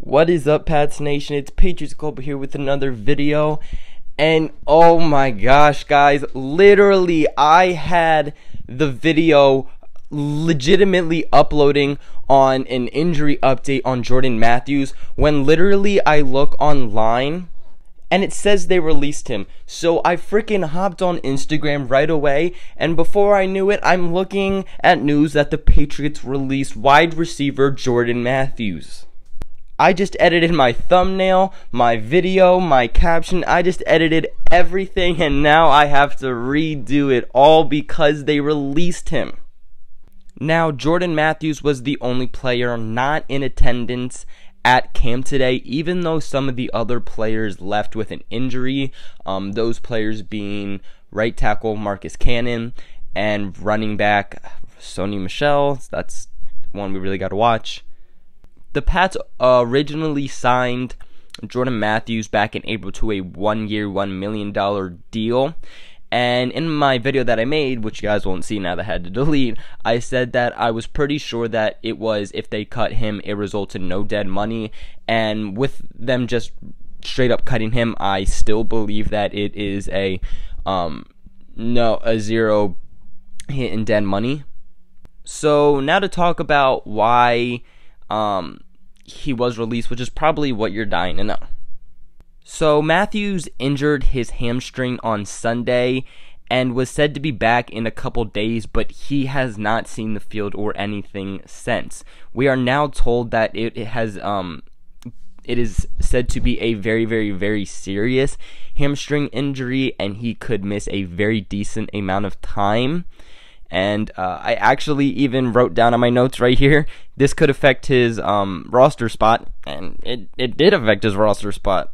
What is up, Pats Nation? It's Patriots Global here with another video. And oh my gosh, guys, literally I had the video legitimately uploading on an injury update on Jordan Mathews when literally I look online and it says they released him. So I freaking hopped on Instagram right away, and before I knew it, I'm looking at news that the Patriots released wide receiver Jordan Mathews. I just edited my thumbnail, my video, my caption. I just edited everything, and now I have to redo it all because they released him. Now, Jordan Mathews was the only player not in attendance at camp today, even though some of the other players left with an injury. Those players being right tackle Marcus Cannon and running back Sony Michel. That's one we really got to watch. The Pats originally signed Jordan Mathews back in April to a 1-year, $1 million deal. And in my video that I made, which you guys won't see now that I had to delete, I said that I was pretty sure that it was, if they cut him, it resulted in no dead money. And with them just straight up cutting him, I still believe that it is a zero hit in dead money. So now to talk about why he was released, which is probably what you're dying to know. So Mathews injured his hamstring on Sunday and was said to be back in a couple days, but he has not seen the field or anything since. We are now told that it is said to be a very serious hamstring injury, and he could miss a very decent amount of time. And I actually even wrote down on my notes right here, this could affect his roster spot, and it did affect his roster spot.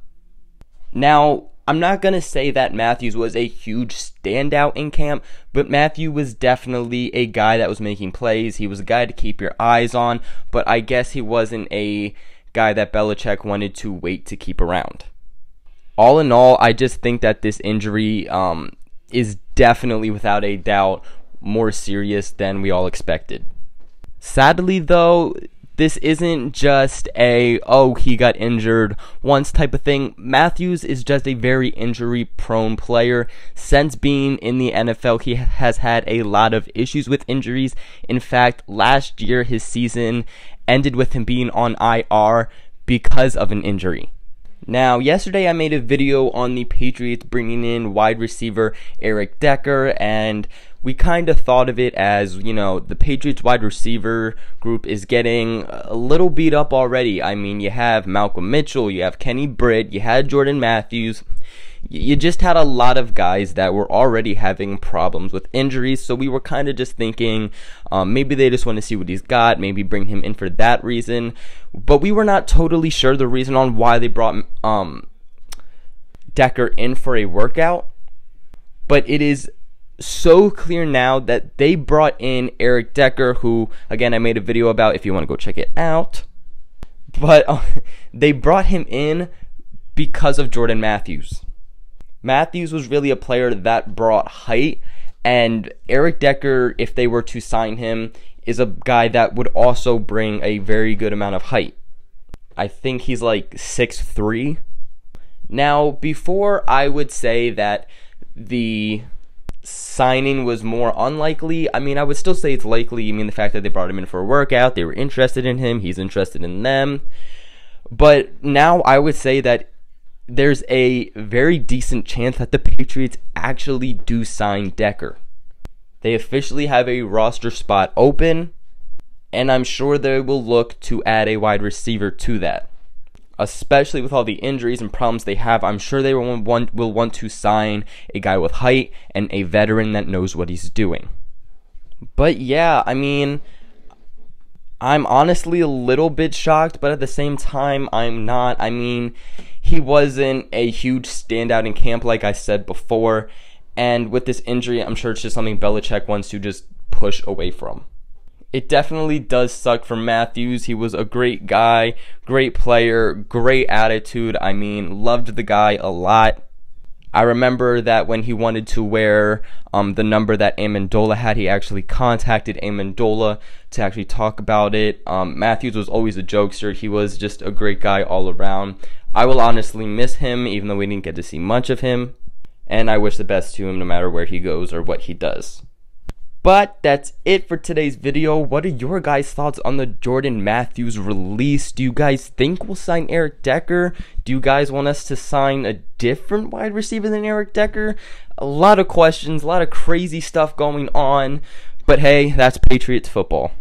Now, I'm not going to say that Mathews was a huge standout in camp, but Mathews was definitely a guy that was making plays. He was a guy to keep your eyes on, but I guess he wasn't a guy that Belichick wanted to wait to keep around. All in all, I just think that this injury is definitely, without a doubt, more serious than we all expected. Sadly, though, this isn't just a, oh, he got injured once type of thing. Mathews is just a very injury-prone player. Since being in the NFL, he has had a lot of issues with injuries. In fact, last year, his season ended with him being on IR because of an injury. Now, yesterday I made a video on the Patriots bringing in wide receiver Eric Decker, and we kind of thought of it as, you know, the Patriots wide receiver group is getting a little beat up already. I mean, you have Malcolm Mitchell, you have Kenny Britt, you had Jordan Mathews. You just had a lot of guys that were already having problems with injuries, so we were kind of just thinking maybe they just want to see what he's got, maybe bring him in for that reason. But we were not totally sure the reason on why they brought Decker in for a workout. But it is so clear now that they brought in Eric Decker, who, again, I made a video about if you want to go check it out. But they brought him in because of Jordan Mathews. Mathews was really a player that brought height, and Eric Decker, if they were to sign him, is a guy that would also bring a very good amount of height. I think he's like 6'3". Now, before I would say that the signing was more unlikely, I mean, I would still say it's likely. I mean, the fact that they brought him in for a workout, they were interested in him, he's interested in them. But now I would say that there's a very decent chance that the Patriots actually do sign Decker. They officially have a roster spot open, and I'm sure they will look to add a wide receiver to that. Especially with all the injuries and problems they have, I'm sure they will want to sign a guy with height and a veteran that knows what he's doing. But yeah, I mean, I'm honestly a little bit shocked, but at the same time, I'm not. I mean, he wasn't a huge standout in camp, like I said before, and with this injury, I'm sure it's just something Belichick wants to just push away from. It definitely does suck for Mathews. He was a great guy, great player, great attitude. I mean, loved the guy a lot. I remember that when he wanted to wear the number that Amendola had, he actually contacted Amendola to actually talk about it. Mathews was always a jokester. He was just a great guy all around. I will honestly miss him, even though we didn't get to see much of him. And I wish the best to him no matter where he goes or what he does. But that's it for today's video. What are your guys' thoughts on the Jordan Mathews release? Do you guys think we'll sign Eric Decker? Do you guys want us to sign a different wide receiver than Eric Decker? A lot of questions, a lot of crazy stuff going on. But hey, that's Patriots football.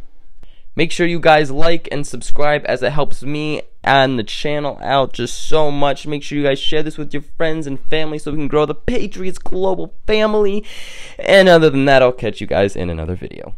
Make sure you guys like and subscribe, as it helps me and the channel out just so much. Make sure you guys share this with your friends and family so we can grow the Patriots global family. And other than that, I'll catch you guys in another video.